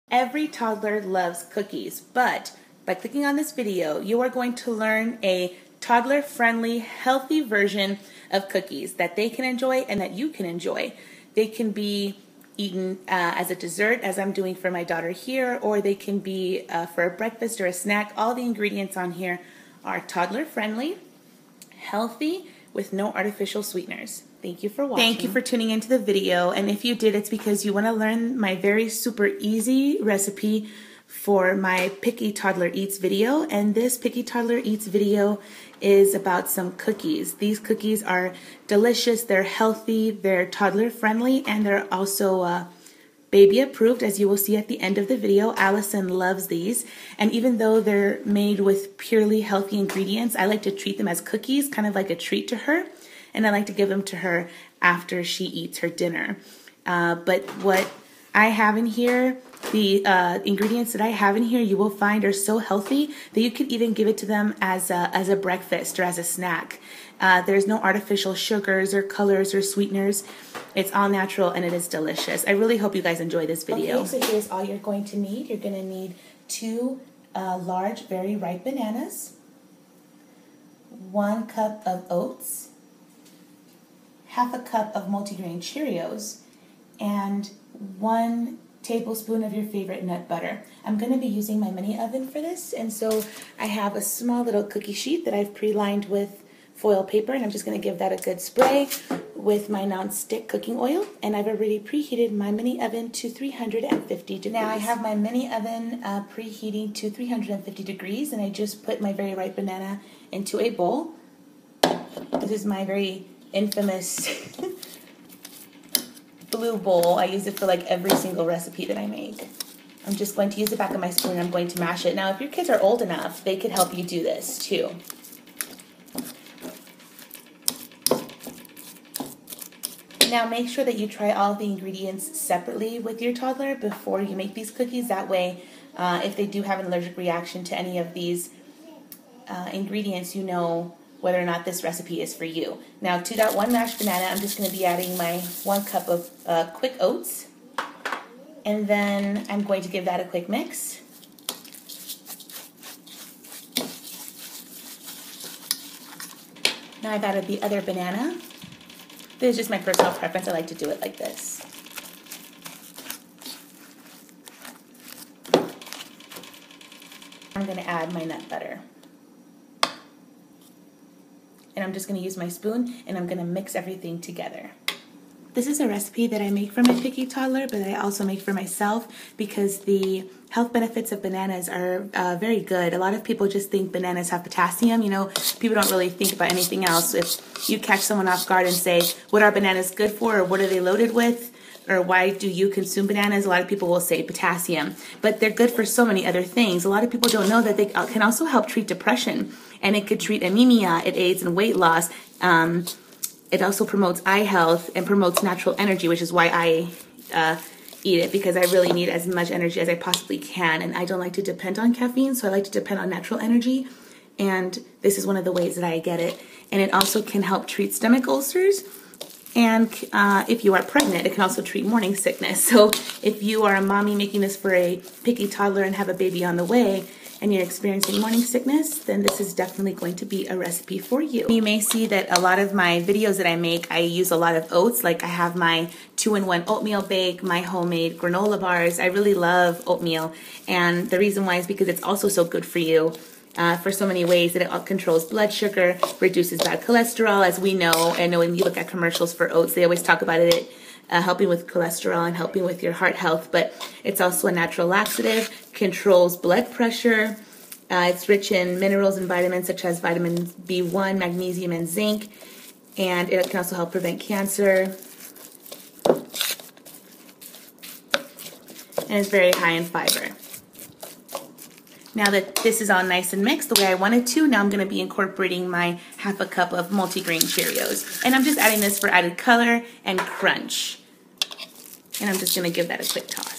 Every toddler loves cookies, but by clicking on this video, you are going to learn a toddler-friendly, healthy version of cookies that they can enjoy and that you can enjoy. They can be eaten as a dessert, as I'm doing for my daughter here, or they can be for a breakfast or a snack. All the ingredients on here are toddler-friendly, healthy, with no artificial sweeteners. Thank you for watching. Thank you for tuning into the video, and if you did, it's because you want to learn my very super easy recipe for my Picky Toddler Eats video, and this Picky Toddler Eats video is about some cookies. These cookies are delicious, they're healthy, they're toddler friendly, and they're also baby approved, as you will see at the end of the video. Allison loves these, and even though they're made with purely healthy ingredients, I like to treat them as cookies, kind of like a treat to her, and I like to give them to her after she eats her dinner. But what I have in here, the ingredients that I have in here, you will find are so healthy that you could even give it to them as a breakfast or as a snack. There's no artificial sugars or colors or sweeteners. It's all natural and it is delicious. I really hope you guys enjoy this video. Okay, so here's all you're going to need. You're going to need 2 large, very ripe bananas, 1 cup of oats, half a cup of multigrain Cheerios, and 1 tablespoon of your favorite nut butter. I'm going to be using my mini oven for this, and so I have a small little cookie sheet that I've pre-lined with foil paper, and I'm just going to give that a good spray with my non-stick cooking oil, and I've already preheated my mini oven to 350 degrees. Now I have my mini oven preheating to 350 degrees, and I just put my very ripe banana into a bowl. This is my very infamous blue bowl. I use it for like every single recipe that I make. I'm just going to use the back of my spoon and I'm going to mash it. Now if your kids are old enough, they could help you do this too. Now make sure that you try all of the ingredients separately with your toddler before you make these cookies. That way, if they do have an allergic reaction to any of these ingredients, you know whether or not this recipe is for you. Now to that 1 mashed banana, I'm just going to be adding my 1 cup of quick oats, and then I'm going to give that a quick mix. Now I've added the other banana. This is just my personal preference. I like to do it like this. I'm going to add my nut butter. And I'm just going to use my spoon and I'm going to mix everything together. This is a recipe that I make for my Picky Toddler, but I also make for myself because the health benefits of bananas are very good. A lot of people just think bananas have potassium. You know, people don't really think about anything else. If you catch someone off guard and say, what are bananas good for, or what are they loaded with, or why do you consume bananas, a lot of people will say potassium. But they're good for so many other things. A lot of people don't know that they can also help treat depression, and it could treat anemia, it aids in weight loss. It also promotes eye health and promotes natural energy, which is why I eat it, because I really need as much energy as I possibly can, and I don't like to depend on caffeine, so I like to depend on natural energy, and this is one of the ways that I get it. And it also can help treat stomach ulcers, and if you are pregnant, it can also treat morning sickness. So if you are a mommy making this for a picky toddler and have a baby on the way, and you're experiencing morning sickness, then this is definitely going to be a recipe for you. You may see that a lot of my videos that I make, I use a lot of oats. Like I have my 2-in-1 oatmeal bake, my homemade granola bars. I really love oatmeal, and the reason why is because it's also so good for you for so many ways. That it controls blood sugar, reduces bad cholesterol, as we know. I know when you look at commercials for oats, they always talk about it helping with cholesterol and helping with your heart health, but it's also a natural laxative, controls blood pressure. It's rich in minerals and vitamins such as vitamin B1, magnesium, and zinc, and it can also help prevent cancer. And it's very high in fiber. Now that this is all nice and mixed the way I wanted to, now I'm going to be incorporating my half a cup of multigrain Cheerios. And I'm just adding this for added color and crunch. And I'm just going to give that a quick toss.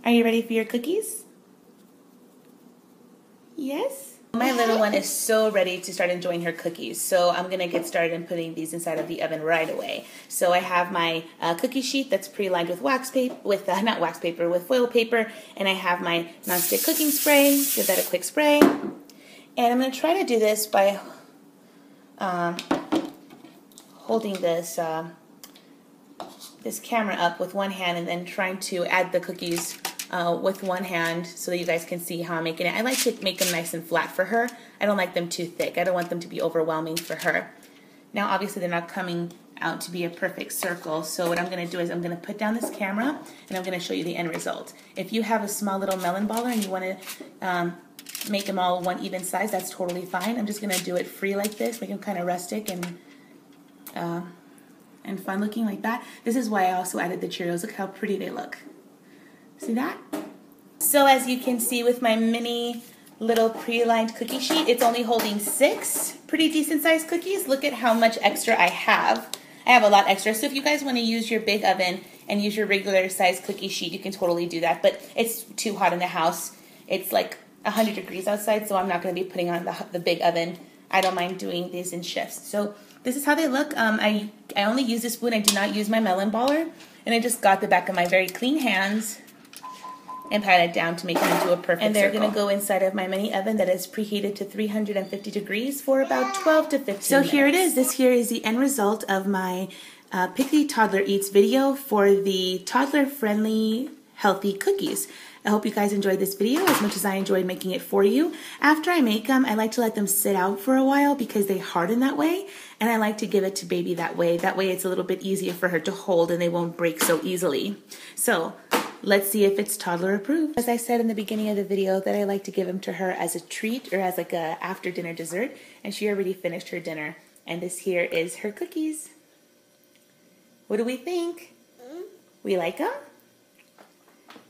Are you ready for your cookies? Yes? My little one is so ready to start enjoying her cookies, so I'm going to get started in putting these inside of the oven right away. So I have my cookie sheet that's pre-lined with wax paper, with not wax paper, with foil paper, and I have my nonstick cooking spray. Give that a quick spray. And I'm going to try to do this by holding this this camera up with one hand and then trying to add the cookies with one hand so that you guys can see how I'm making it. I like to make them nice and flat for her. I don't like them too thick. I don't want them to be overwhelming for her. Now obviously they're not coming out to be a perfect circle, so what I'm going to do is I'm going to put down this camera and I'm going to show you the end result. If you have a small little melon baller and you want to make them all one even size, that's totally fine. I'm just going to do it free like this, make them kind of rustic and fun looking like that. This is why I also added the Cheerios. Look how pretty they look. See that? So as you can see with my mini little pre-lined cookie sheet, it's only holding 6 pretty decent sized cookies. Look at how much extra I have. I have a lot extra. So if you guys want to use your big oven and use your regular size cookie sheet, you can totally do that. But it's too hot in the house. It's like 100 degrees outside, so I'm not going to be putting on the big oven. I don't mind doing these in shifts. So this is how they look. I only use this spoon. I do not use my melon baller. And I just got the back of my very clean hands and pat it down to make it into a perfect And they're going to go inside of my mini oven that is preheated to 350 degrees for about 12 to 15 minutes. So here it is. This here is the end result of my Picky Toddler Eats video for the toddler-friendly healthy cookies. I hope you guys enjoyed this video as much as I enjoyed making it for you. After I make them, I like to let them sit out for a while because they harden that way, and I like to give it to baby that way. That way it's a little bit easier for her to hold and they won't break so easily. So let's see if it's toddler approved. As I said in the beginning of the video that I like to give them to her as a treat or as like a after dinner dessert, and she already finished her dinner. And this here is her cookies. What do we think? We like them?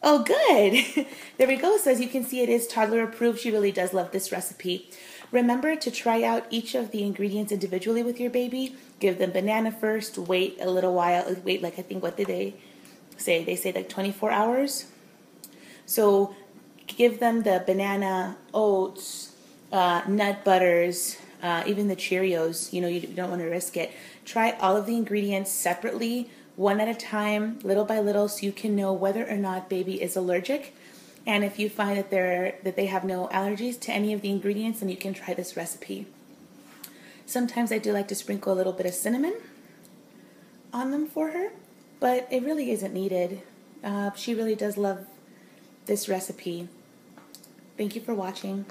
Oh, good. There we go. So as you can see, it is toddler approved. She really does love this recipe. Remember to try out each of the ingredients individually with your baby. Give them banana first. Wait a little while. Wait, like I think, what did they say? They say like 24 hours. So give them the banana, oats, nut butters, even the Cheerios. You know, you don't want to risk it. Try all of the ingredients separately, one at a time, little by little, so you can know whether or not baby is allergic. And if you find that they have no allergies to any of the ingredients, then you can try this recipe. Sometimes I do like to sprinkle a little bit of cinnamon on them for her, but it really isn't needed. She really does love this recipe. Thank you for watching.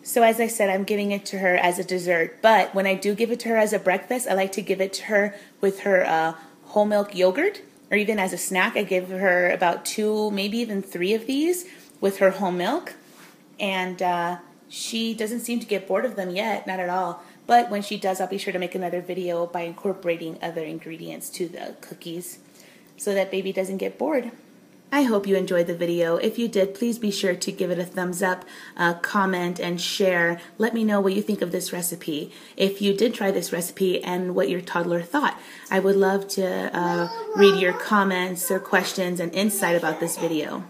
So as I said, I'm giving it to her as a dessert, but when I do give it to her as a breakfast, I like to give it to her with her whole milk yogurt, or even as a snack. I give her about 2, maybe even 3 of these with her whole milk, and she doesn't seem to get bored of them yet, not at all. But when she does, I'll be sure to make another video by incorporating other ingredients to the cookies so that baby doesn't get bored. I hope you enjoyed the video. If you did, please be sure to give it a thumbs up, comment, and share. Let me know what you think of this recipe. If you did try this recipe and what your toddler thought. I would love to read your comments or questions and insight about this video.